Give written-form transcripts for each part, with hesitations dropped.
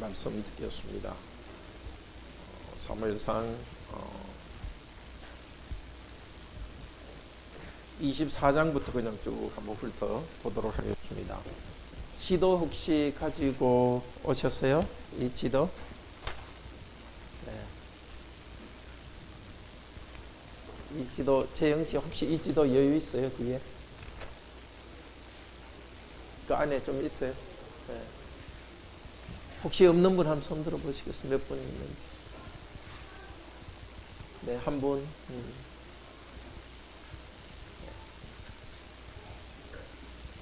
말씀 듣겠습니다. 사무엘상 24장부터 그냥 쭉 한번 훑어보도록 하겠습니다. 지도 혹시 가지고 오셨어요? 이 지도? 네. 이 지도, 재영씨 혹시 이 지도 여유 있어요? 뒤에? 그 안에 좀 있어요? 네. 혹시 없는 분 한번 손 들어 보시겠어요? 몇 분 있는지? 네, 한 분.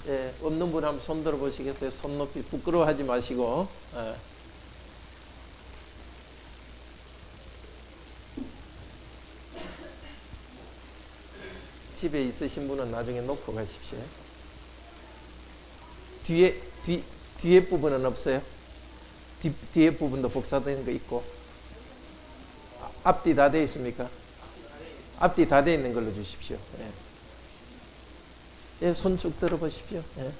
예, 없는 분 한번 손 들어 보시겠어요? 손 높이 부끄러워하지 마시고. 예. 집에 있으신 분은 나중에 놓고 가십시오. 뒤에 부분은 없어요? 뒤에 부분도 복사된 거 있고. 앞뒤 다 되어 있습니까? 앞뒤 다 되어 있는 걸로 주십시오. 예. 예, 손 쭉 들어보십시오. 예.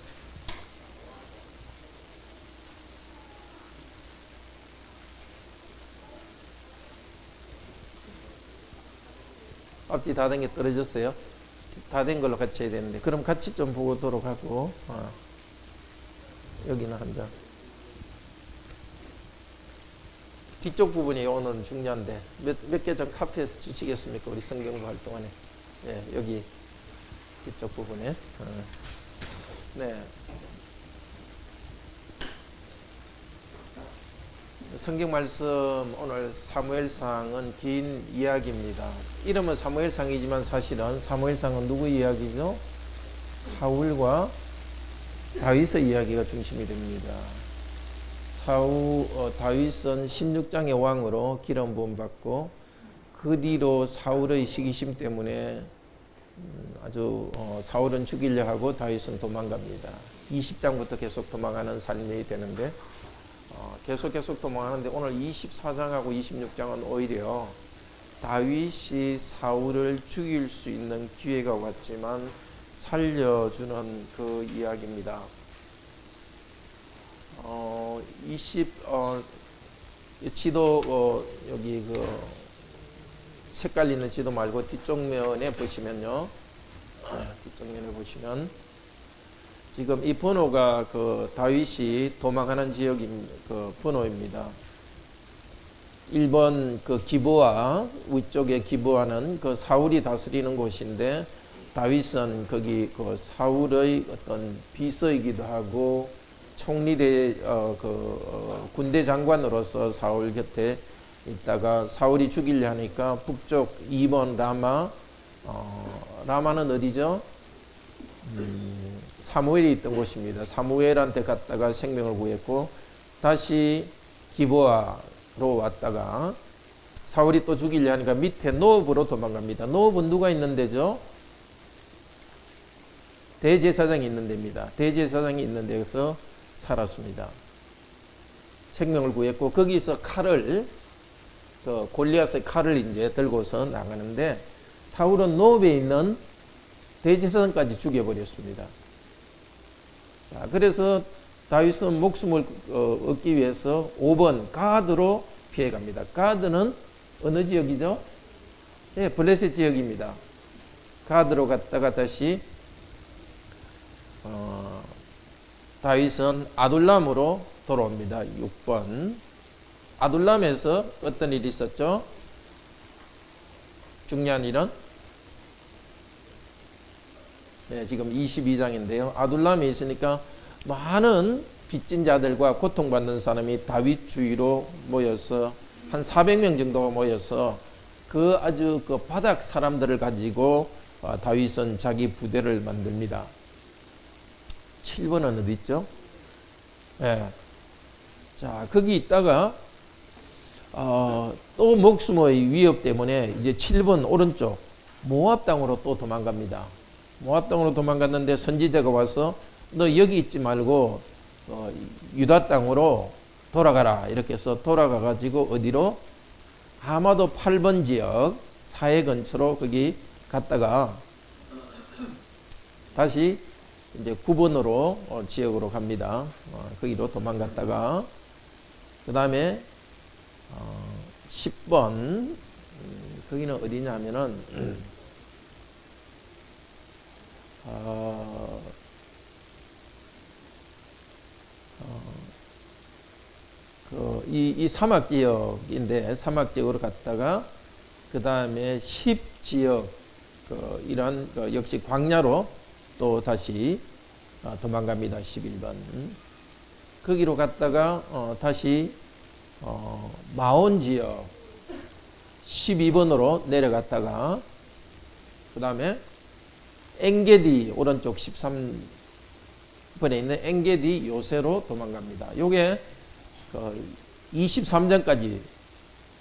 앞뒤 다 된 게 떨어졌어요? 다 된 걸로 같이 해야 되는데. 그럼 같이 좀 보도록 하고. 여기는 한 장. 뒤쪽 부분이 오늘 중요한데 몇 개 좀 카피해서 주시겠습니까? 우리 성경 공부할 동안에. 예, 여기 뒤쪽 부분에. 네. 성경 말씀 오늘 사무엘상은 긴 이야기입니다. 이름은 사무엘상이지만 사실은 사무엘상은 누구 이야기죠? 사울과 다윗의 이야기가 중심이 됩니다. 다윗은 16장의 왕으로 기름 부음 받고 그 뒤로 사울의 시기심 때문에 아주 사울은 죽이려 하고 다윗은 도망갑니다. 20장부터 계속 도망가는 삶이 되는데 계속 도망가는데 오늘 24장하고 26장은 오히려 다윗이 사울을 죽일 수 있는 기회가 왔지만 살려주는 그 이야기입니다. 지도 여기 그 색깔 있는 지도 말고 뒷쪽면에 보시면요. 뒷쪽면에 보시면 지금 이 번호가 그 다윗이 도망하는 지역인 그 번호입니다. 1번 그 기브아 위쪽에 기브아는 그 사울이 다스리는 곳인데 다윗은 거기 그 사울의 어떤 비서이기도 하고 총리대 군대 장관으로서 사울 곁에 있다가 사울이 죽이려 하니까 북쪽 2번 라마 라마는 어디죠? 사무엘이 있던 곳입니다. 사무엘한테 갔다가 생명을 구했고 다시 기브아로 왔다가 사울이 또 죽이려 하니까 밑에 노업으로 도망갑니다. 노업은 누가 있는 데죠? 대제사장이 있는 데입니다. 대제사장이 있는 데에서 살았습니다. 생명을 구했고 거기서 칼을 골리앗의 칼을 이제 들고서 나가는데 사울은 노업에 있는 대제사장까지 죽여버렸습니다. 자, 그래서 다윗은 목숨을 얻기 위해서 5번 가드로 피해갑니다. 가드는 어느 지역이죠? 네, 블레셋 지역입니다. 가드로 갔다가 다시 다윗은 아둘람으로 돌아옵니다. 6번. 아둘람에서 어떤 일이 있었죠? 중요한 일은? 네, 지금 22장인데요. 아둘람에 있으니까 많은 빚진 자들과 고통받는 사람이 다윗 주위로 모여서 한 400명 정도가 모여서 그 아주 그 바닥 사람들을 가지고 다윗은 자기 부대를 만듭니다. 7번은 어디 있죠? 네. 자, 거기 있다가 또 목숨의 위협 때문에 이제 7번 오른쪽 모압 땅으로 또 도망갑니다. 모압 땅으로 도망갔는데 선지자가 와서 너 여기 있지 말고 유다 땅으로 돌아가라 이렇게 해서 돌아가 가지고 어디로? 아마도 8번 지역 사해 근처로 거기 갔다가 다시 이제 9번으로 지역으로 갑니다. 거기로 도망갔다가 그 다음에 10번 거기는 어디냐 하면은 이 사막 지역인데 사막 지역으로 갔다가 그 다음에 10지역 이런 역시 광야로 또 다시 도망갑니다. 11번 거기로 갔다가 다시 마온 지역 12번으로 내려갔다가 그 다음에 엥게디 오른쪽 13번에 있는 엥게디 요새로 도망갑니다. 요게 23장까지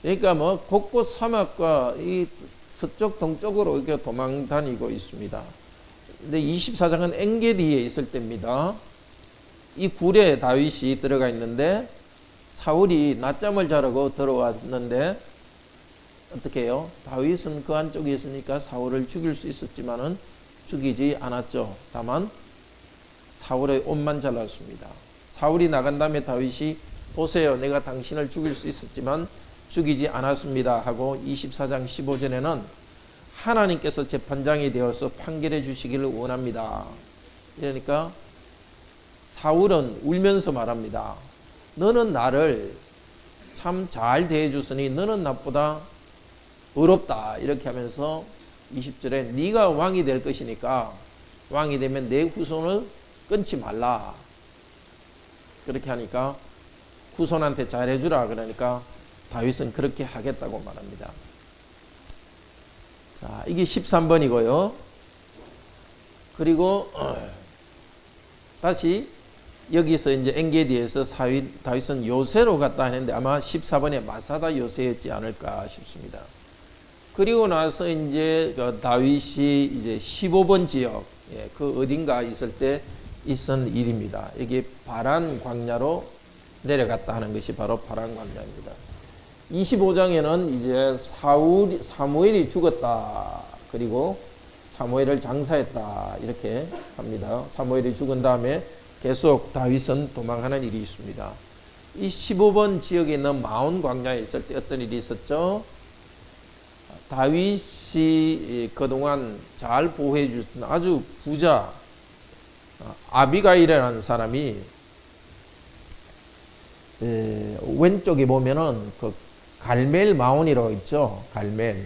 그러니까 뭐 곳곳 사막과 이 서쪽 동쪽으로 이렇게 도망 다니고 있습니다. 근데 24장은 엥게디에 있을 때입니다. 이 굴에 다윗이 들어가 있는데 사울이 낮잠을 자려고 들어왔는데 어떻게 해요? 다윗은 그 안쪽에 있으니까 사울을 죽일 수 있었지만은 죽이지 않았죠. 다만 사울의 옷만 잘랐습니다. 사울이 나간 다음에 다윗이 보세요, 내가 당신을 죽일 수 있었지만 죽이지 않았습니다 하고 24장 15절에는 하나님께서 재판장이 되어서 판결해 주시기를 원합니다. 그러니까 사울은 울면서 말합니다. 너는 나를 참 잘 대해주으니 너는 나보다 어렵다. 이렇게 하면서 20절에 네가 왕이 될 것이니까 왕이 되면 내 후손을 끊지 말라. 그렇게 하니까 후손한테 잘해주라. 그러니까 다윗은 그렇게 하겠다고 말합니다. 자, 이게 13번이고요. 그리고 다시 여기서 이제 엥게디에서 다윗은 요새로 갔다 하는데 아마 14번에 마사다 요새였지 않을까 싶습니다. 그리고 나서 이제 다윗이 이제 15번 지역, 그 어딘가 있을 때 있은 일입니다. 여기 바란 광야로 내려갔다 하는 것이 바로 바란 광야입니다. 25장에는 이제 사무엘이 죽었다. 그리고 사무엘을 장사했다. 이렇게 합니다. 사무엘이 죽은 다음에 계속 다윗은 도망하는 일이 있습니다. 이 15번 지역에 있는 마온 광야에 있을 때 어떤 일이 있었죠? 다윗이 그동안 잘 보호해 주던 아주 부자 아비가일이라는 사람이 왼쪽에 보면은 그 갈멜 마온이라고 있죠. 갈멜.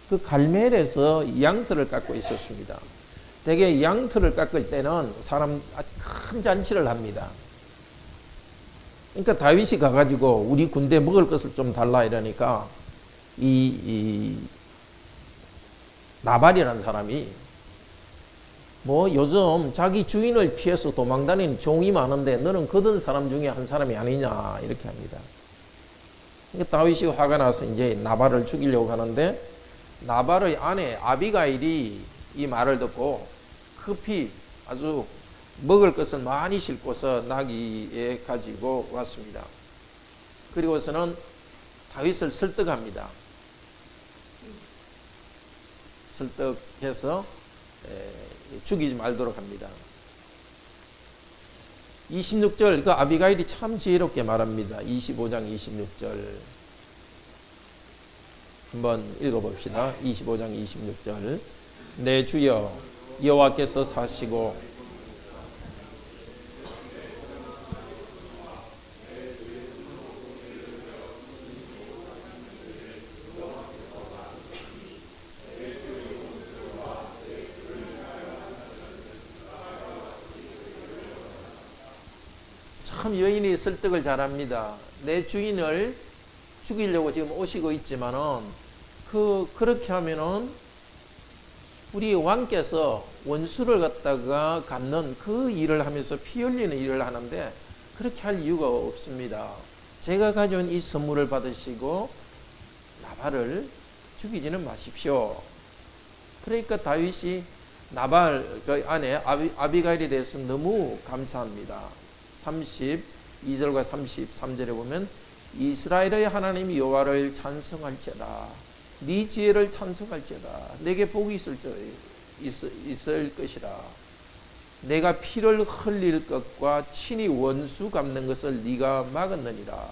그 갈멜에서 양털을 깎고 있었습니다. 대개 양털을 깎을 때는 사람 큰 잔치를 합니다. 그러니까 다윗이 가가지고 우리 군대 먹을 것을 좀 달라 이러니까 이 나발이라는 사람이 뭐 요즘 자기 주인을 피해서 도망다니는 종이 많은데 너는 거둔 사람 중에 한 사람이 아니냐 이렇게 합니다. 그러니까 다윗이 화가 나서 이제 나발을 죽이려고 하는데 나발의 아내 아비가일이 이 말을 듣고 급히 아주 먹을 것을 많이 싣고서 나귀에 가지고 왔습니다. 그리고서는 다윗을 설득합니다. 설득해서 죽이지 말도록 합니다. 26절 그 아비가일이 참 지혜롭게 말합니다. 25장 26절 한번 읽어봅시다. 25장 26절 내 주여 여호와께서 사시고 참 여인이 설득을 잘합니다. 내 주인을 죽이려고 지금 오시고 있지만은 그렇게 하면은 우리 왕께서 원수를 갖다가 갚는 그 일을 하면서 피 흘리는 일을 하는데 그렇게 할 이유가 없습니다. 제가 가져온 이 선물을 받으시고 나발을 죽이지는 마십시오. 그러니까 다윗이 나발 그 아내 아비가일에 대해서 너무 감사합니다. 32절과 33절에 보면 이스라엘의 하나님 여호와를 찬송할지어다. 네 지혜를 찬송할지어다. 내게 복이 있을 것이라. 내가 피를 흘릴 것과 친히 원수 갚는 것을 네가 막았느니라.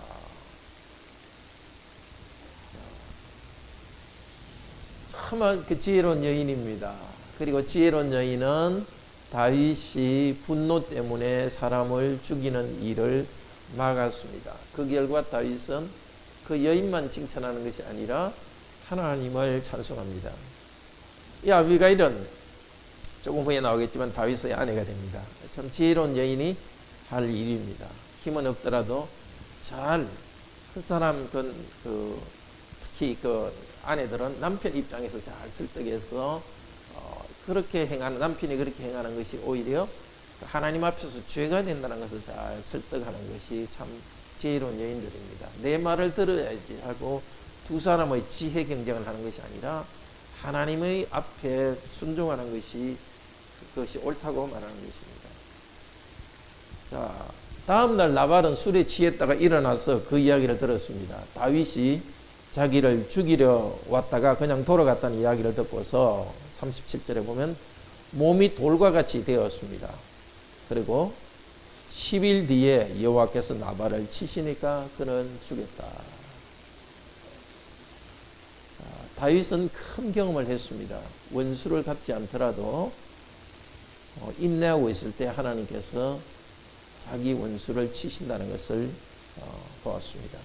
참 그 지혜로운 여인입니다. 그리고 지혜로운 여인은 다윗이 분노 때문에 사람을 죽이는 일을 막았습니다. 그 결과 다윗은 그 여인만 칭찬하는 것이 아니라 하나님을 찬송합니다. 이 아비가일은 조금 후에 나오겠지만 다윗의 아내가 됩니다. 참 지혜로운 여인이 할 일입니다. 힘은 없더라도 잘 그 사람 특히 그 아내들은 남편 입장에서 잘 설득해서 그렇게 행하는, 남편이 그렇게 행하는 것이 오히려 하나님 앞에서 죄가 된다는 것을 잘 설득하는 것이 참 지혜로운 여인들입니다. 내 말을 들어야지 하고 두 사람의 지혜 경쟁을 하는 것이 아니라 하나님의 앞에 순종하는 것이 그것이 옳다고 말하는 것입니다. 자, 다음날 나발은 술에 취했다가 일어나서 그 이야기를 들었습니다. 다윗이 자기를 죽이려 왔다가 그냥 돌아갔다는 이야기를 듣고서 37절에 보면 몸이 돌과 같이 되었습니다. 그리고 10일 뒤에 여호와께서 나발을 치시니까 그는 죽였다. 다윗은 큰 경험을 했습니다. 원수를 갚지 않더라도 인내하고 있을 때 하나님께서 자기 원수를 치신다는 것을 보았습니다.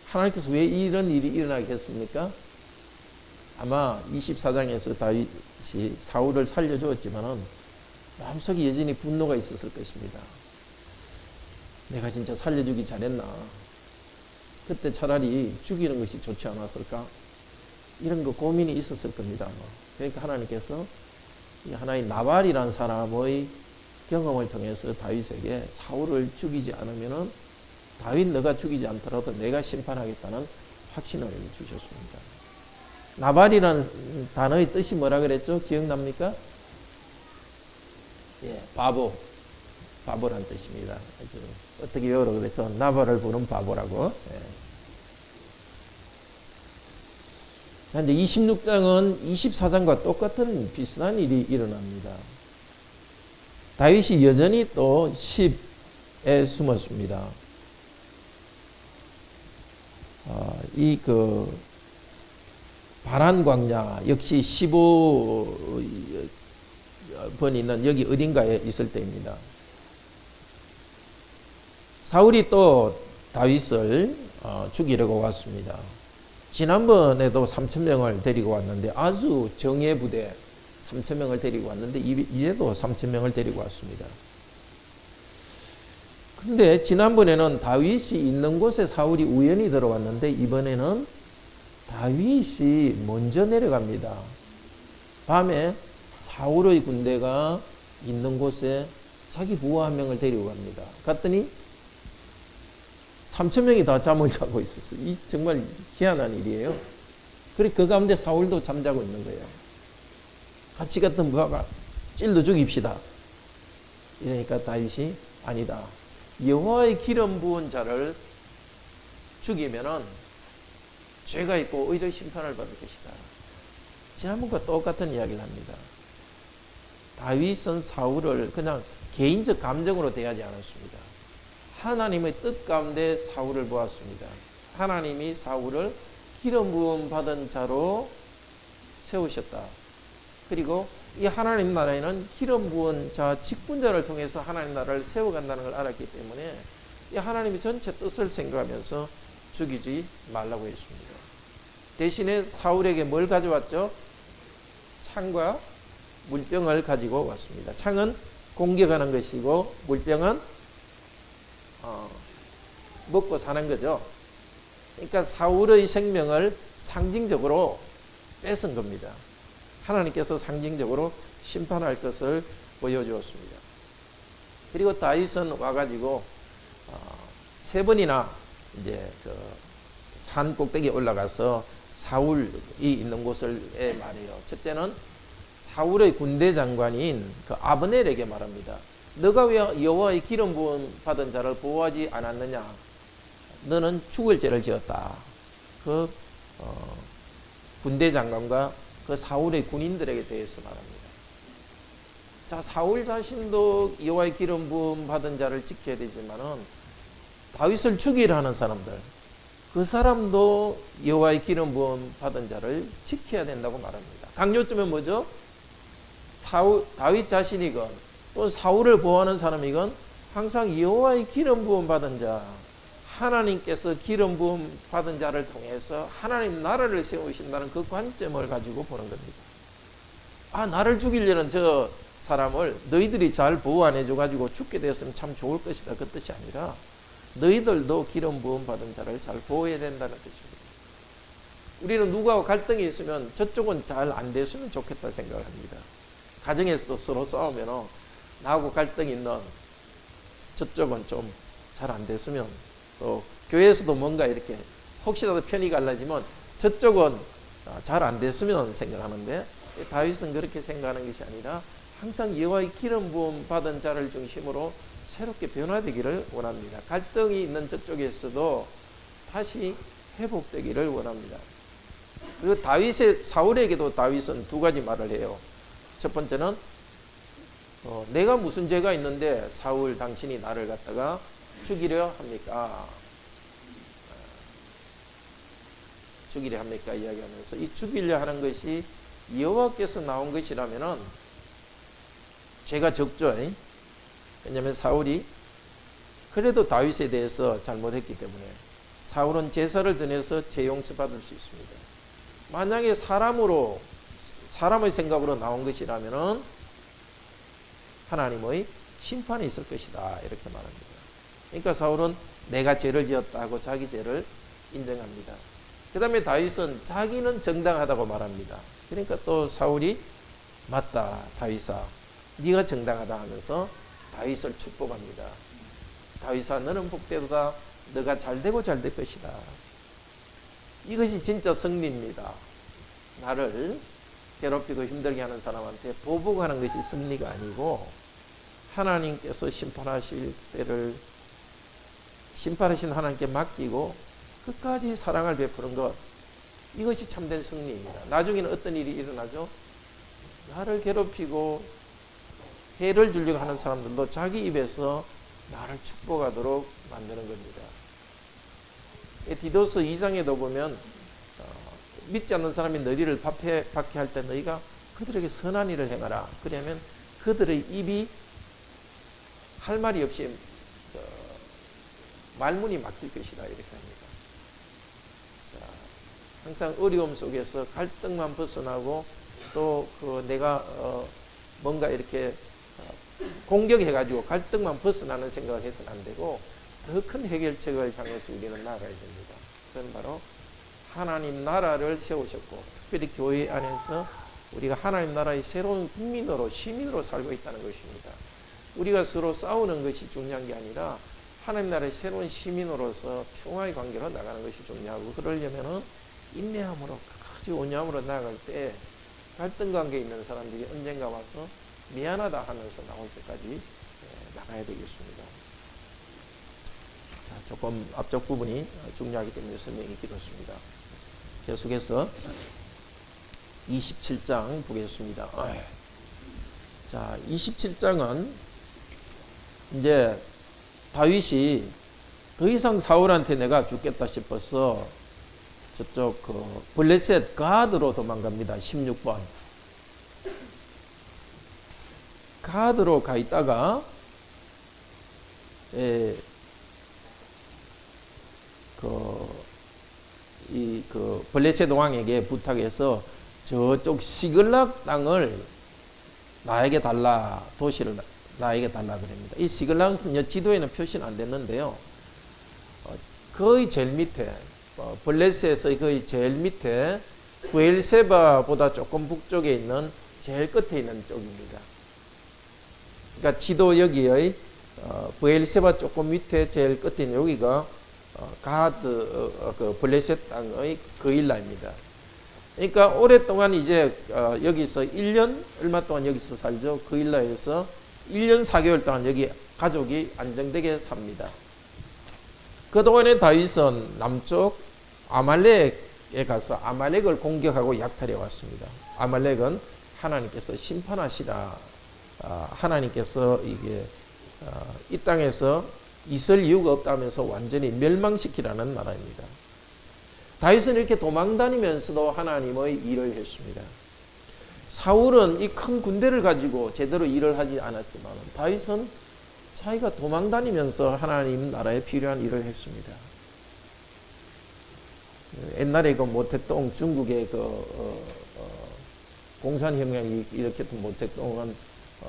하나님께서 왜 이런 일이 일어나게 했습니까? 아마 24장에서 다윗이 사울을 살려주었지만은 마음속에 여전히 분노가 있었을 것입니다. 내가 진짜 살려주기 잘했나? 그때 차라리 죽이는 것이 좋지 않았을까? 이런 거 고민이 있었을 겁니다. 그러니까 하나님께서 하나의 나발이라는 사람의 경험을 통해서 다윗에게 사울을 죽이지 않으면은 다윗 너가 죽이지 않더라도 내가 심판하겠다는 확신을 주셨습니다. 나발이라는 단어의 뜻이 뭐라 그랬죠? 기억납니까? 예, 바보란 뜻입니다. 어떻게 외우라고 그랬죠? 나발을 부른 바보라고. 예. 자, 이제 26장은 24장과 똑같은 비슷한 일이 일어납니다. 다윗이 여전히 또 10에 숨었습니다. 이 바란 광야 역시 15번 있는 여기 어딘가에 있을 때입니다. 사울이 또 다윗을 죽이려고 왔습니다. 지난번에도 3,000명을 데리고 왔는데 아주 정예 부대 3,000명을 데리고 왔는데 이제도 3,000명을 데리고 왔습니다. 근데 지난번에는 다윗이 있는 곳에 사울이 우연히 들어왔는데 이번에는 다윗이 먼저 내려갑니다. 밤에 사울의 군대가 있는 곳에 자기 부하 한 명을 데리고 갑니다. 갔더니 3,000명이 다 잠을 자고 있었어요. 이 정말 희한한 일이에요. 그리고 그 가운데 사울도 잠자고 있는 거예요. 같이 갔던 부하가 찔러 죽입시다. 이러니까 다윗이 아니다. 여호와의 기름 부은 자를 죽이면은 죄가 있고 오히려 심판을 받을 것이다. 지난번과 똑같은 이야기를 합니다. 다윗은 사울을 그냥 개인적 감정으로 대하지 않았습니다. 하나님의 뜻 가운데 사울을 보았습니다. 하나님이 사울을 기름 부음 받은 자로 세우셨다. 그리고 이 하나님 나라에는 기름 부은 자 직분자를 통해서 하나님 나라를 세워간다는 걸 알았기 때문에 이 하나님의 전체 뜻을 생각하면서 죽이지 말라고 했습니다. 대신에 사울에게 뭘 가져왔죠? 창과 물병을 가지고 왔습니다. 창은 공격하는 것이고 물병은 먹고 사는 거죠. 그러니까 사울의 생명을 상징적으로 뺏은 겁니다. 하나님께서 상징적으로 심판할 것을 보여주었습니다. 그리고 다윗은 와가지고 3번이나 이제 산 꼭대기에 올라가서 사울이 있는 곳을 말해요. 첫째는 사울의 군대 장관인 그 아브넬에게 말합니다. 너가 왜 여호와의 기름 부음 받은 자를 보호하지 않았느냐? 너는 죽을 죄를 지었다. 그 군대 장관과 그 사울의 군인들에게 대해서 말합니다. 자, 사울 자신도 여호와의 기름 부음 받은 자를 지켜야 되지만은 다윗을 죽이려 하는 사람들, 그 사람도 여호와의 기름 부음 받은 자를 지켜야 된다고 말합니다. 강조점은 뭐죠? 다윗 자신이건 또 사울을 보호하는 사람이건 항상 여호와의 기름 부음 받은 자, 하나님께서 기름 부음 받은 자를 통해서 하나님 나라를 세우신다는 그 관점을 가지고 보는 겁니다. 아, 나를 죽이려는 저 사람을 너희들이 잘 보호 안 해줘가지고 죽게 되었으면 참 좋을 것이다, 그 뜻이 아니라 너희들도 기름 부음 받은 자를 잘 보호해야 된다는 뜻입니다. 우리는 누구하고 갈등이 있으면 저쪽은 잘 안 됐으면 좋겠다 생각을 합니다. 가정에서도 서로 싸우면 나하고 갈등이 있는 저쪽은 좀 잘 안 됐으면, 또 교회에서도 뭔가 이렇게 혹시라도 편이 갈라지면 저쪽은 잘 안 됐으면 생각하는데, 다윗은 그렇게 생각하는 것이 아니라 항상 여호와의 기름 부음 받은 자를 중심으로 새롭게 변화되기를 원합니다. 갈등이 있는 저쪽에서도 다시 회복되기를 원합니다. 그리고 사울에게도 다윗은 두 가지 말을 해요. 첫 번째는 내가 무슨 죄가 있는데 사울 당신이 나를 갖다가 죽이려 합니까? 죽이려 합니까? 이야기하면서 이 죽이려 하는 것이 여호와께서 나온 것이라면은 죄가 적죠. 왜냐하면 사울이 그래도 다윗에 대해서 잘못했기 때문에 사울은 제사를 드려서 죄 용서받을 수 있습니다. 만약에 사람의 생각으로 나온 것이라면은 하나님의 심판이 있을 것이다, 이렇게 말합니다. 그러니까 사울은 내가 죄를 지었다고 자기 죄를 인정합니다. 그 다음에 다윗은 자기는 정당하다고 말합니다. 그러니까 또 사울이 맞다, 다윗아, 네가 정당하다 하면서 다윗을 축복합니다. 다윗아, 너는 복되도다. 너가 잘되고 잘될 것이다. 이것이 진짜 승리입니다. 나를 괴롭히고 힘들게 하는 사람한테 보복하는 것이 승리가 아니고, 하나님께서 심판하실 때를 심판하신 하나님께 맡기고 끝까지 사랑을 베푸는 것, 이것이 참된 승리입니다. 나중에는 어떤 일이 일어나죠? 나를 괴롭히고 해를 주려고 하는 사람들도 자기 입에서 나를 축복하도록 만드는 겁니다. 디도스 2장에도 보면 믿지 않는 사람이 너희를 박해할 때 너희가 그들에게 선한 일을 행하라. 그러면 그들의 입이 할 말이 없이 말문이 막힐 것이다, 이렇게 합니다. 자, 항상 어려움 속에서 갈등만 벗어나고 또 내가 뭔가 이렇게 공격해가지고 갈등만 벗어나는 생각을 해서는 안 되고 더 큰 해결책을 향해서 우리는 나아가야 됩니다. 그건 바로 하나님 나라를 세우셨고, 특별히 교회 안에서 우리가 하나님 나라의 새로운 국민으로, 시민으로 살고 있다는 것입니다. 우리가 서로 싸우는 것이 중요한 게 아니라 하나님 나라의 새로운 시민으로서 평화의 관계로 나가는 것이 중요하고, 그러려면 인내함으로, 끝까지 온유함으로 나아갈 때 갈등 관계에 있는 사람들이 언젠가 와서 미안하다 하면서 나올 때까지 나가야 되겠습니다. 자, 조금 앞쪽 부분이 중요하기 때문에 설명이 길었습니다. 계속해서 27장 보겠습니다. 자, 27장은 이제 다윗이 더 이상 사울한테 내가 죽겠다 싶어서 저쪽 블레셋 가드로 도망갑니다. 16번. 가드로 가 있다가 블레셋 왕에게 부탁해서 저쪽 시글락 땅을 나에게 달라, 도시를 나에게 달라 그럽니다. 이 시글락은 지도에는 표시는 안 됐는데요. 거의 제일 밑에, 블레셋의 거의 제일 밑에 브엘세바보다 조금 북쪽에 있는 제일 끝에 있는 쪽입니다. 그러니까 지도 여기의 브엘세바 조금 밑에 제일 끝에 있는 여기가 가드 블레셋 땅의 그일라입니다. 그러니까 오랫동안 이제 여기서 1년 얼마 동안 여기서 살죠. 그일라에서 1년 4개월 동안 여기 가족이 안정되게 삽니다. 그동안에 다윗은 남쪽 아말렉에 가서 아말렉을 공격하고 약탈해 왔습니다. 아말렉은 하나님께서 심판하시라, 하나님께서 이게 이 땅에서 있을 이유가 없다면서 완전히 멸망시키라는 나라입니다. 다윗은 이렇게 도망다니면서도 하나님의 일을 했습니다. 사울은 이 큰 군대를 가지고 제대로 일을 하지 않았지만 다윗은 자기가 도망다니면서 하나님 나라에 필요한 일을 했습니다. 옛날에 그 모택동 중국의 공산혁명이 일으켰던 모택동은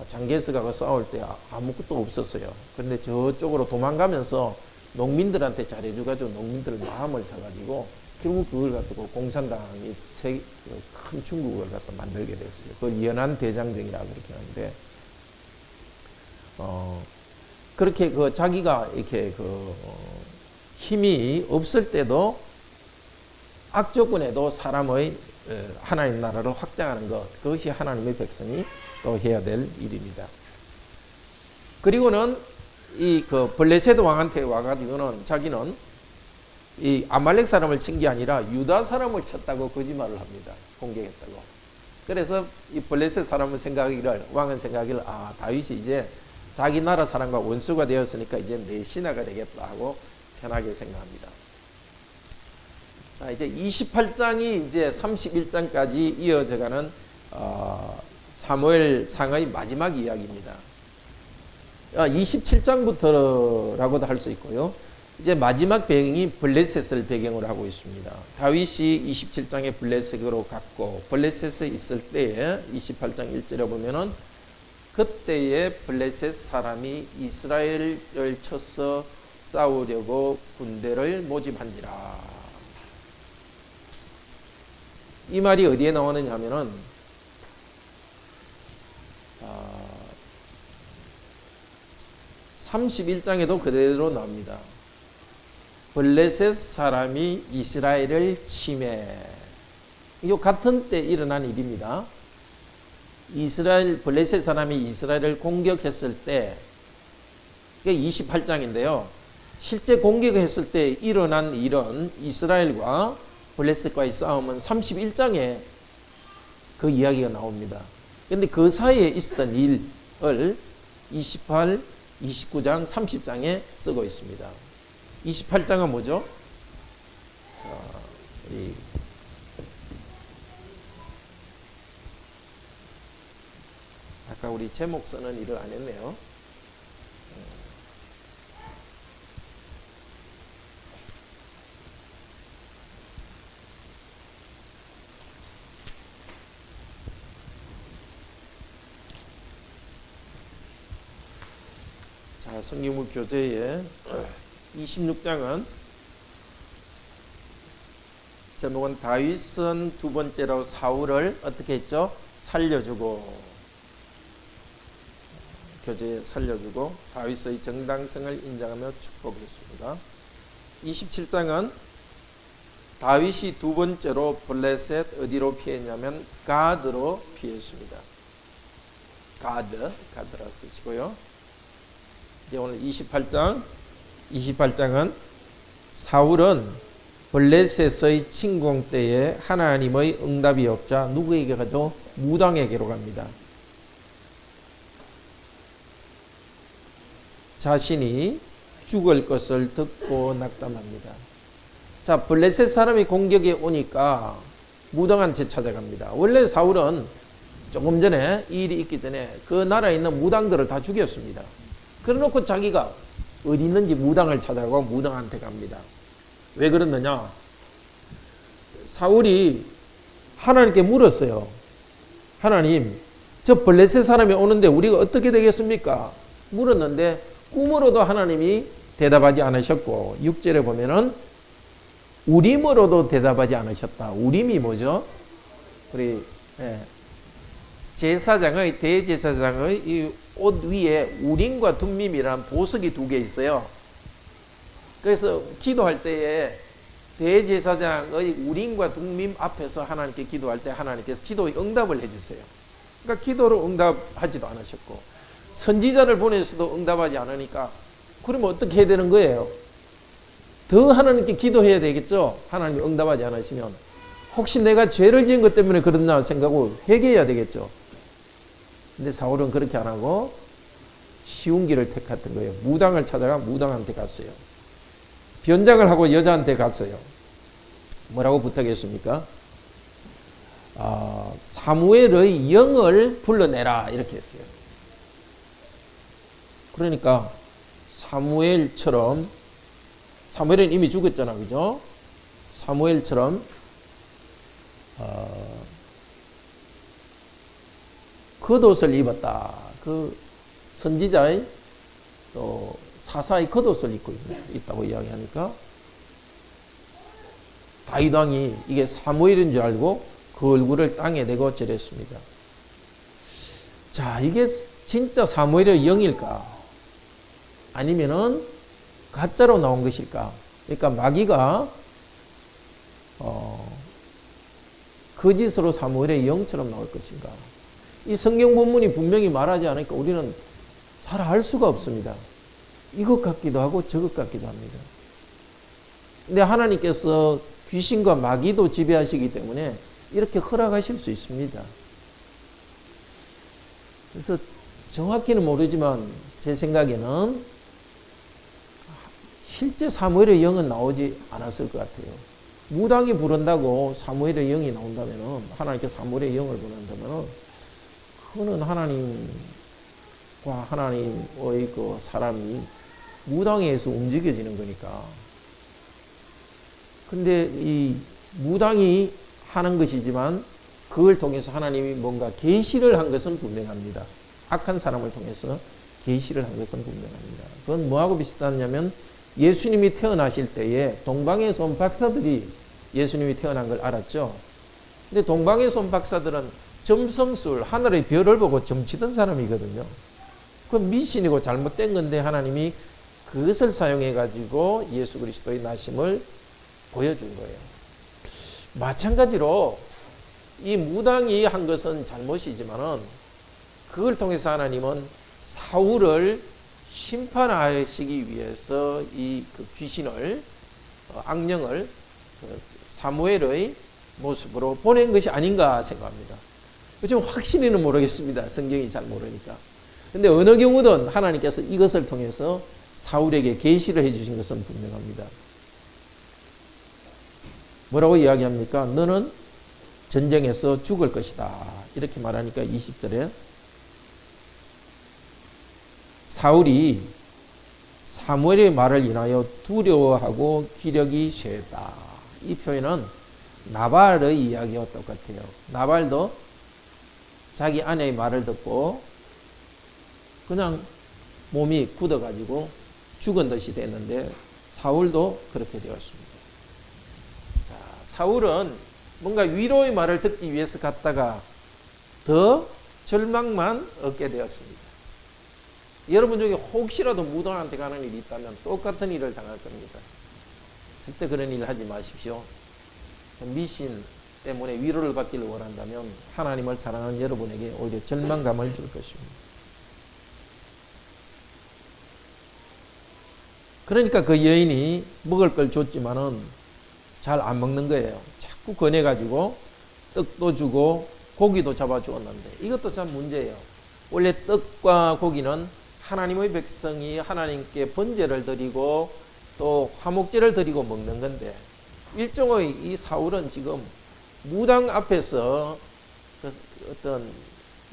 장개스가 싸울 때 아무것도 없었어요. 그런데 저쪽으로 도망가면서 농민들한테 잘해줘가지고 농민들 마음을 사가지고 결국 그걸 갖고 공산당이 큰 중국을 갖다 만들게 됐어요. 그걸 연안 대장정이라고 그렇게 하는데, 그렇게 자기가 이렇게 힘이 없을 때도 악조건에도 사람의 하나님 나라를 확장하는 것, 그것이 하나님의 백성이 또 해야 될 일입니다. 그리고는 이 블레셋 왕한테 와가지고는 자기는 이 아말렉 사람을 친 게 아니라 유다 사람을 쳤다고 거짓말을 합니다. 공격했다고. 그래서 이 블레셋 사람은 왕은 생각하기를, 다윗이 이제 자기 나라 사람과 원수가 되었으니까 이제 내 신하가 되겠다 하고 편하게 생각합니다. 자, 이제 28장이 이제 31장까지 이어져가는 사무엘상의 마지막 이야기입니다. 27장부터라고도 할 수 있고요. 이제 마지막 배경이 블레셋을 배경으로 하고 있습니다. 다윗이 27장에 블레셋으로 갔고, 블레셋에 있을 때에 28장 1절에 보면은 그때에 블레셋 사람이 이스라엘을 쳐서 싸우려고 군대를 모집한지라. 이 말이 어디에 나오느냐 하면은 31장에도 그대로 나옵니다. 블레셋 사람이 이스라엘을 침해. 이 같은 때 일어난 일입니다. 블레셋 사람이 이스라엘을 공격했을 때, 이게 28장인데요. 실제 공격했을 때 일어난 일은 이스라엘과 블레셋과의 싸움은 31장에 그 이야기가 나옵니다. 그런데 그 사이에 있었던 일을 28, 29장, 30장에 쓰고 있습니다. 28장은 뭐죠? 자, 아까 우리 제목 쓰는 일을 안 했네요. 자, 성경부 교재에 26장은 제목은 다윗은 두 번째로 사울을 어떻게 했죠? 살려주고, 교재에 살려주고 다윗의 정당성을 인정하며 축복했습니다. 27장은 다윗이 두 번째로 블레셋 어디로 피했냐면 가드로 피했습니다. 가드라 쓰시고요. 이제 오늘 28장은 사울은 블레셋의 침공 때에 하나님의 응답이 없자 누구에게 가죠? 무당에게로 갑니다. 자신이 죽을 것을 듣고 낙담합니다. 자, 블레셋 사람이 공격에 오니까 무당한테 찾아갑니다. 원래 사울은 조금 전에 이 일이 있기 전에 그 나라에 있는 무당들을 다 죽였습니다. 그래놓고 자기가 어디 있는지 무당을 찾아가고 무당한테 갑니다. 왜 그러느냐? 사울이 하나님께 물었어요. 하나님, 저 블레셋 사람이 오는데 우리가 어떻게 되겠습니까? 물었는데 꿈으로도 하나님이 대답하지 않으셨고, 6절에 보면은 우림으로도 대답하지 않으셨다. 우림이 뭐죠? 우리 제사장의, 대제사장의 이 옷 위에 우림과 둠밈이라는 보석이 2개 있어요. 그래서 기도할 때에 대제사장의 우림과 둠밈 앞에서 하나님께 기도할 때 하나님께서 기도의 응답을 해주세요. 그러니까 기도로 응답하지도 않으셨고, 선지자를 보내서도 응답하지 않으니까 그러면 어떻게 해야 되는 거예요? 더 하나님께 기도해야 되겠죠? 하나님이 응답하지 않으시면 혹시 내가 죄를 지은 것 때문에 그러나 생각하고 회개해야 되겠죠? 근데 사울은 그렇게 안 하고 쉬운 길을 택했던 거예요. 무당을 찾아가 무당한테 갔어요. 변장을 하고 여자한테 갔어요. 뭐라고 부탁했습니까? 사무엘의 영을 불러내라 이렇게 했어요. 그러니까 사무엘은 이미 죽었잖아, 그죠? 사무엘처럼 겉옷을 입었다. 그 선지자의 또 사사의 겉옷을 입고 있다고 이야기하니까 다윗 왕이 이게 사무엘인 줄 알고 그 얼굴을 땅에 대고 절했습니다. 자, 이게 진짜 사무엘의 영일까? 아니면은 가짜로 나온 것일까? 그러니까 마귀가 거짓으로 사무엘의 영처럼 나올 것인가? 이 성경 본문이 분명히 말하지 않으니까 우리는 잘 알 수가 없습니다. 이것 같기도 하고 저것 같기도 합니다. 근데 하나님께서 귀신과 마귀도 지배하시기 때문에 이렇게 허락하실 수 있습니다. 그래서 정확히는 모르지만 제 생각에는 실제 사무엘의 영은 나오지 않았을 것 같아요. 무당이 부른다고 사무엘의 영이 나온다면, 하나님께서 사무엘의 영을 보낸다면, 그거는 하나님과 하나님의 그 사람이 무당에 의해서 움직여지는 거니까. 근데 이 무당이 하는 것이지만 그걸 통해서 하나님이 뭔가 계시를 한 것은 분명합니다. 악한 사람을 통해서 계시를 한 것은 분명합니다. 그건 뭐하고 비슷하냐면 예수님이 태어나실 때에 동방에서 온 박사들이 예수님이 태어난 걸 알았죠. 근데 동방에서 온 박사들은 점성술, 하늘의 별을 보고 점치던 사람이거든요. 그건 미신이고 잘못된 건데 하나님이 그것을 사용해 가지고 예수 그리스도의 나심을 보여준 거예요. 마찬가지로 이 무당이 한 것은 잘못이지만은 그걸 통해서 하나님은 사울을 심판하시기 위해서 이 그 귀신을 악령을 사무엘의 모습으로 보낸 것이 아닌가 생각합니다. 좀 확실히는 모르겠습니다. 성경이 잘 모르니까. 근데 어느 경우든 하나님께서 이것을 통해서 사울에게 계시를 해주신 것은 분명합니다. 뭐라고 이야기합니까? 너는 전쟁에서 죽을 것이다. 이렇게 말하니까 20절에 사울이 사무엘의 말을 인하여 두려워하고 기력이 쇠했다. 이 표현은 나발의 이야기와 똑같아요. 나발도 자기 아내의 말을 듣고 그냥 몸이 굳어가지고 죽은 듯이 됐는데 사울도 그렇게 되었습니다. 자, 사울은 뭔가 위로의 말을 듣기 위해서 갔다가 더 절망만 얻게 되었습니다. 여러분 중에 혹시라도 무당한테 가는 일이 있다면 똑같은 일을 당할 겁니다. 절대 그런 일을 하지 마십시오. 미신 때문에 위로를 받기를 원한다면 하나님을 사랑하는 여러분에게 오히려 절망감을 줄 것입니다. 그러니까 그 여인이 먹을 걸 줬지만은 잘 안 먹는 거예요. 자꾸 권해가지고 떡도 주고 고기도 잡아주었는데 이것도 참 문제예요. 원래 떡과 고기는 하나님의 백성이 하나님께 번제를 드리고 또 화목제를 드리고 먹는 건데 일종의 이 사울은 지금 무당 앞에서 그 어떤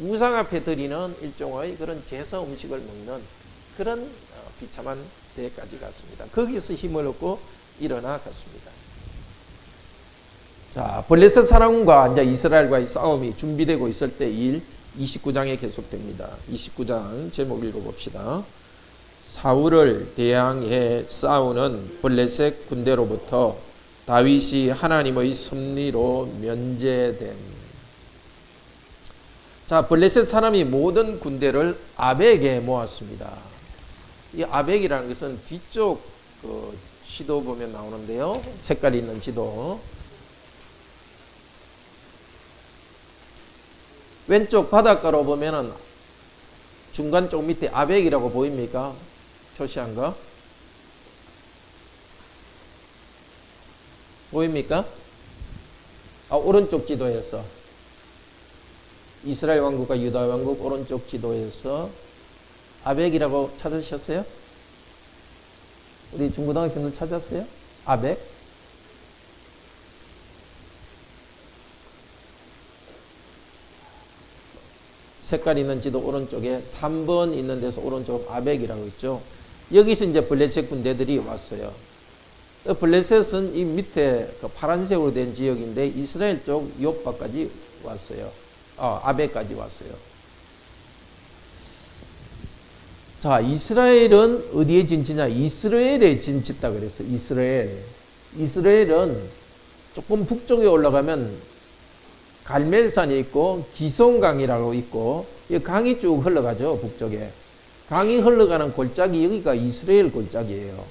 우상 앞에 드리는 일종의 그런 제사 음식을 먹는 그런 비참한 데까지 갔습니다. 거기서 힘을 얻고 일어나 갔습니다. 자, 블레셋 사람과 이제 이스라엘과의 싸움이 준비되고 있을 때 일 29장에 계속됩니다. 29장 제목 읽어봅시다. 사울을 대항해 싸우는 블레셋 군대로부터 다윗이 하나님의 섭리로 면제됨. 자, 블레셋 사람이 모든 군대를 아벡에 모았습니다. 이 아벡이라는 것은 뒤쪽 그 지도 보면 나오는데요. 색깔 있는 지도. 왼쪽 바닷가로 보면은 중간 쪽 밑에 아벡이라고 보입니까? 표시한 거. 보입니까? 오른쪽 지도에서 이스라엘 왕국과 유다 왕국 오른쪽 지도에서 아벡이라고 찾으셨어요? 우리 중고등학생들 찾았어요? 아벡? 색깔 있는 지도 오른쪽에 3번 있는 데서 오른쪽 아벡이라고 있죠. 여기서 이제 블레셋 군대들이 왔어요. 블레셋은 이 밑에 그 파란색으로 된 지역인데 이스라엘 쪽 요바까지 왔어요. 아벡까지 왔어요. 자, 이스라엘은 어디에 진치냐? 이스라엘에 진치다 그랬어요. 이스라엘은 조금 북쪽에 올라가면 갈멜산이 있고 기송강이라고 있고 이 강이 쭉 흘러가죠. 북쪽에. 강이 흘러가는 골짜기 여기가 이스라엘 골짜기예요.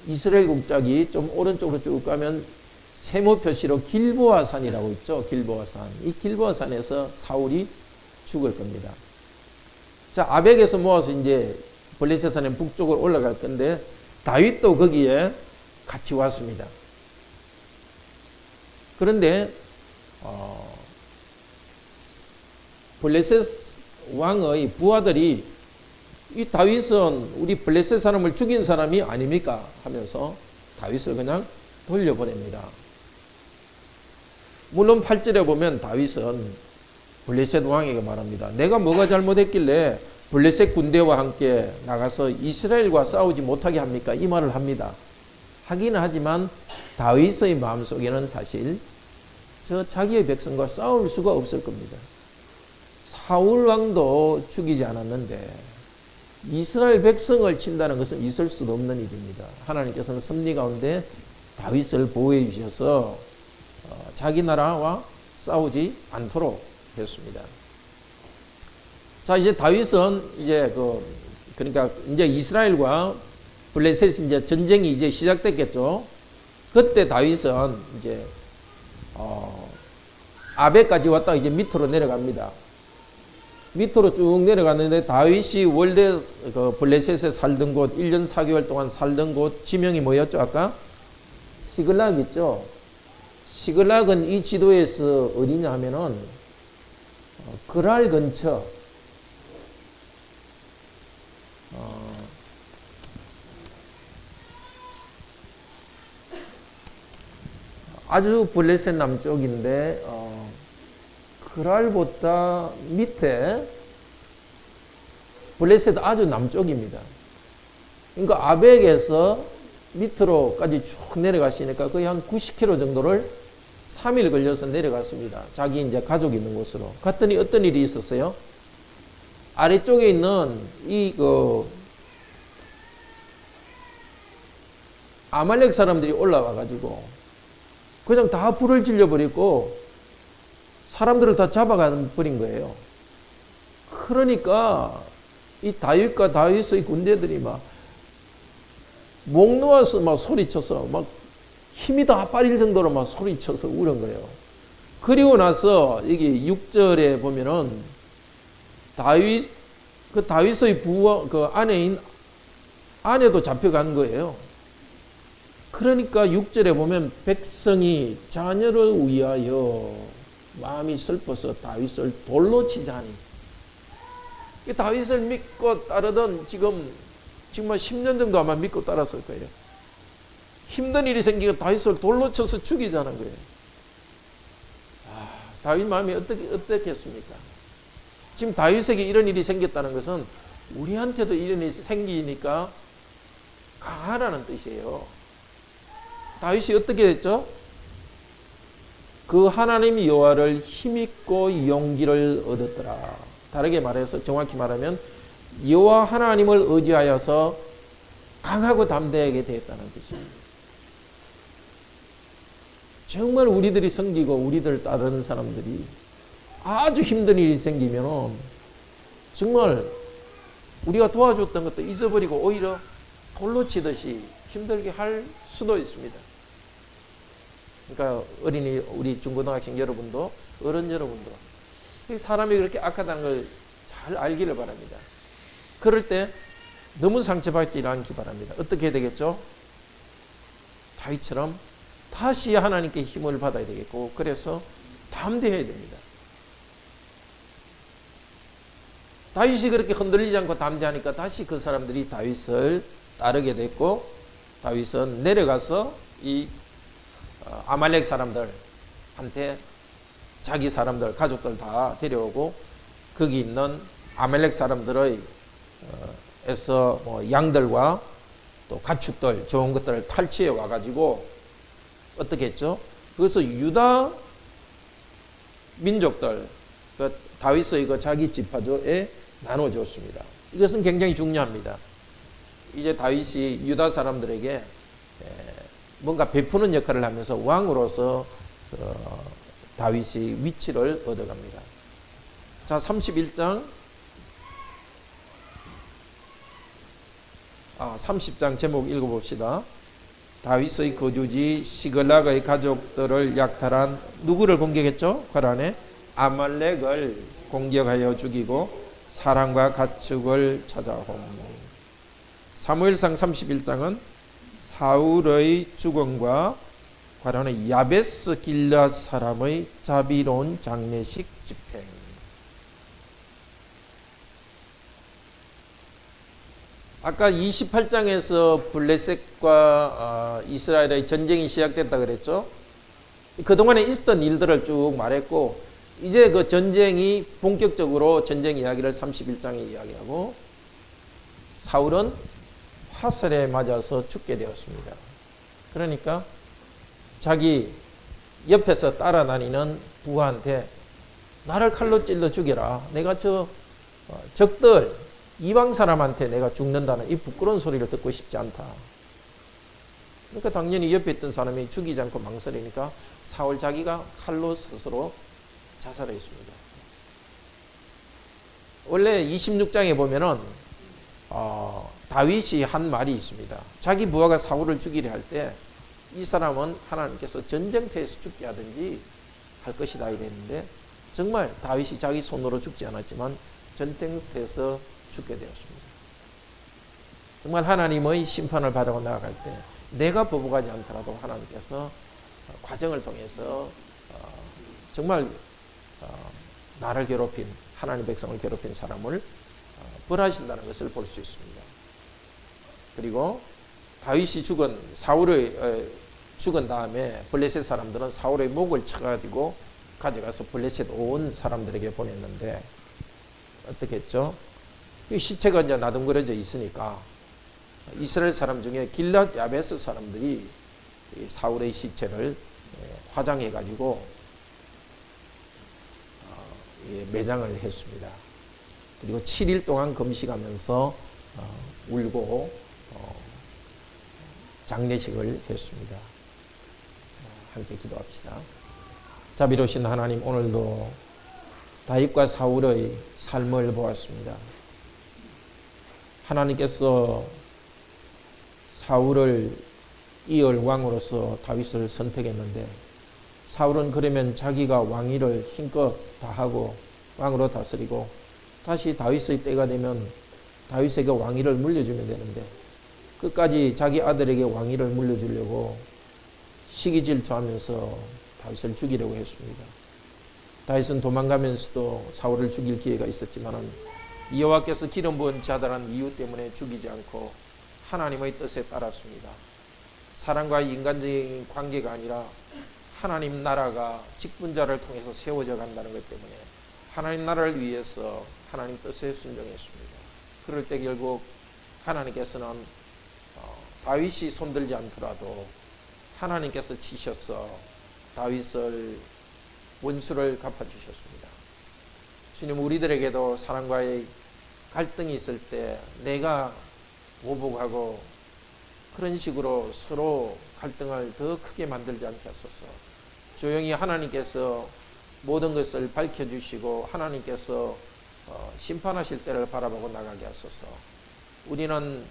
이스라엘 골짜기 좀 오른쪽으로 쭉 가면 세모 표시로 길보아산이라고 있죠. 길보아산. 이 길보아산에서 사울이 죽을 겁니다. 자, 아벡에서 모아서 이제 블레셋산의 북쪽으로 올라갈 건데 다윗도 거기에 같이 왔습니다. 그런데 블레셋 왕의 부하들이 이 다윗은 우리 블레셋 사람을 죽인 사람이 아닙니까? 하면서 다윗을 그냥 돌려보냅니다. 물론 8절에 보면 다윗은 블레셋 왕에게 말합니다. 내가 뭐가 잘못했길래 블레셋 군대와 함께 나가서 이스라엘과 싸우지 못하게 합니까? 이 말을 합니다. 하기는 하지만 다윗의 마음속에는 사실 저 자기의 백성과 싸울 수가 없을 겁니다. 사울 왕도 죽이지 않았는데 이스라엘 백성을 친다는 것은 있을 수도 없는 일입니다. 하나님께서는 섭리 가운데 다윗을 보호해 주셔서 자기 나라와 싸우지 않도록 했습니다. 자, 이제 다윗은 이제 그러니까 이제 이스라엘과 블레셋 이제 전쟁이 이제 시작됐겠죠. 그때 다윗은 이제 아벡까지 왔다가 이제 밑으로 내려갑니다. 밑으로 쭉 내려갔는데 다윗이 원래 그 블레셋에 살던 곳 1년 4개월 동안 살던 곳 지명이 뭐였죠? 아까 시글락 있죠. 시글락은 이 지도에서 어디냐 하면은 그랄 근처 아주 블레셋 남쪽인데 그랄보다 밑에 블레셋 아주 남쪽입니다. 그러니까 아벡에서 밑으로까지 쭉 내려가시니까 거의 한 90km 정도를 3일 걸려서 내려갔습니다. 자기 이제 가족 있는 곳으로. 갔더니 어떤 일이 있었어요? 아래쪽에 있는 아말렉 사람들이 올라와가지고 그냥 다 불을 질려버리고 사람들을 다 잡아가 버린 거예요. 그러니까 이 다윗과 다윗의 군대들이 막 목 놓아서 막 소리쳐서 막 힘이 다 빠질 정도로 막 소리쳐서 울은 거예요. 그리고 나서 여기 6절에 보면은 다윗의 부하 그 아내인 아내도 잡혀간 거예요. 그러니까 6절에 보면 백성이 자녀를 위하여 마음이 슬퍼서 다윗을 돌로 치자니. 다윗을 믿고 따르던 정말 10년 정도 아마 믿고 따랐을 거예요. 힘든 일이 생기고 다윗을 돌로 쳐서 죽이자는 거예요. 다윗 마음이 어떻겠습니까? 지금 다윗에게 이런 일이 생겼다는 것은 우리한테도 이런 일이 생기니까 강하라는 뜻이에요. 다윗이 어떻게 했죠? 그 하나님 여호와를 힘있고 용기를 얻었더라. 다르게 말해서 정확히 말하면 여호와 하나님을 의지하여서 강하고 담대하게 되었다는 뜻입니다. 정말 우리들이 섬기고 우리들 따르는 사람들이 아주 힘든 일이 생기면 정말 우리가 도와줬던 것도 잊어버리고 오히려 돌로 치듯이 힘들게 할 수도 있습니다. 그러니까 어린이 우리 중고등학생 여러분도 어른 여러분도 사람이 그렇게 악하다는 걸 잘 알기를 바랍니다. 그럴 때 너무 상처받지 않기 바랍니다. 어떻게 해야 되겠죠? 다윗처럼 다시 하나님께 힘을 받아야 되겠고 그래서 담대해야 됩니다. 다윗이 그렇게 흔들리지 않고 담대하니까 다시 그 사람들이 다윗을 따르게 됐고 다윗은 내려가서 이 아말렉 사람들한테 자기 사람들, 가족들 다 데려오고 거기 있는 아멜렉 사람들의 에서 뭐 양들과 또 가축들, 좋은 것들을 탈취해 와가지고 어떻게 했죠? 그래서 유다 민족들, 그 다윗의 그 자기 지파조에 나눠줬습니다. 이것은 굉장히 중요합니다. 이제 다윗이 유다 사람들에게 뭔가 베푸는 역할을 하면서 왕으로서 다윗이 위치를 얻어갑니다. 자, 31장 30장 제목 읽어봅시다. 다윗의 거주지 시글락의 가족들을 약탈한 누구를 공격했죠? 거란에 아말렉을 공격하여 죽이고 사람과 가축을 찾아옴. 사무엘상 31장은 사울의 죽음과 과란의 야베스 길앗 사람의 자비로운 장례식 집행. 아까 28장에서 블레셋과 이스라엘의 전쟁이 시작됐다 그랬죠. 그동안에 있었던 일들을 쭉 말했고 이제 그 전쟁이 본격적으로 전쟁 이야기를 31장에 이야기하고 사울은 화살에 맞아서 죽게 되었습니다. 그러니까 자기 옆에서 따라다니는 부하한테 나를 칼로 찔러 죽여라. 내가 저 적들 이방 사람한테 내가 죽는다는 이 부끄러운 소리를 듣고 싶지 않다. 그러니까 당연히 옆에 있던 사람이 죽이지 않고 망설이니까 사울 자기가 칼로 스스로 자살했습니다. 원래 26장에 보면은 다윗이 한 말이 있습니다. 자기 부하가 사울을 죽이려 할 때 이 사람은 하나님께서 전쟁터에서 죽게 하든지 할 것이다 이랬는데 정말 다윗이 자기 손으로 죽지 않았지만 전쟁터에서 죽게 되었습니다. 정말 하나님의 심판을 받아고 나아갈 때 내가 보복하지 않더라도 하나님께서 과정을 통해서 정말 나를 괴롭힌 하나님 백성을 괴롭힌 사람을 벌하신다는 것을 볼 수 있습니다. 그리고 다윗이 사울의 죽은 다음에 블레셋 사람들은 사울의 목을 쳐가지고 가져가서 블레셋 온 사람들에게 보냈는데 어떻게 했죠? 이 시체가 이제 나둥그러져 있으니까 이스라엘 사람 중에 길랏 야베스 사람들이 사울의 시체를 화장해 가지고 매장을 했습니다. 그리고 7일 동안 금식하면서 울고 장례식을 했습니다. 함께 기도합시다. 자비로우신 하나님, 오늘도 다윗과 사울의 삶을 보았습니다. 하나님께서 사울을 이을 왕으로서 다윗을 선택했는데 사울은 그러면 자기가 왕위를 힘껏 다하고 왕으로 다스리고 다시 다윗의 때가 되면 다윗에게 왕위를 물려주면 되는데 끝까지 자기 아들에게 왕위를 물려주려고 시기 질투하면서 다윗을 죽이려고 했습니다. 다윗은 도망가면서도 사울을 죽일 기회가 있었지만 여호와께서 기름 부은 자들한 이유 때문에 죽이지 않고 하나님의 뜻에 따랐습니다. 사람과의 인간적인 관계가 아니라 하나님 나라가 직분자를 통해서 세워져 간다는 것 때문에 하나님 나라를 위해서 하나님 뜻에 순종했습니다. 그럴 때 결국 하나님께서는 다윗이 손들지 않더라도 하나님께서 치셔서 다윗을 원수를 갚아주셨습니다. 주님, 우리들에게도 사람과의 갈등이 있을 때 내가 오복하고 그런 식으로 서로 갈등을 더 크게 만들지 않게 하소서. 조용히 하나님께서 모든 것을 밝혀주시고 하나님께서 심판하실 때를 바라보고 나가게 하소서. 우리는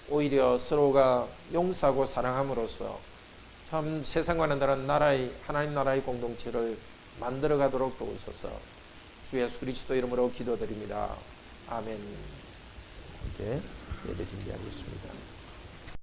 오히려 서로가 용서하고 사랑함으로써 참 세상과는 다른 하나님 나라의 공동체를 만들어 가도록 도우소서. 주 예수 그리스도 이름으로 기도드립니다. 아멘. 함께 예배 준비하겠습니다.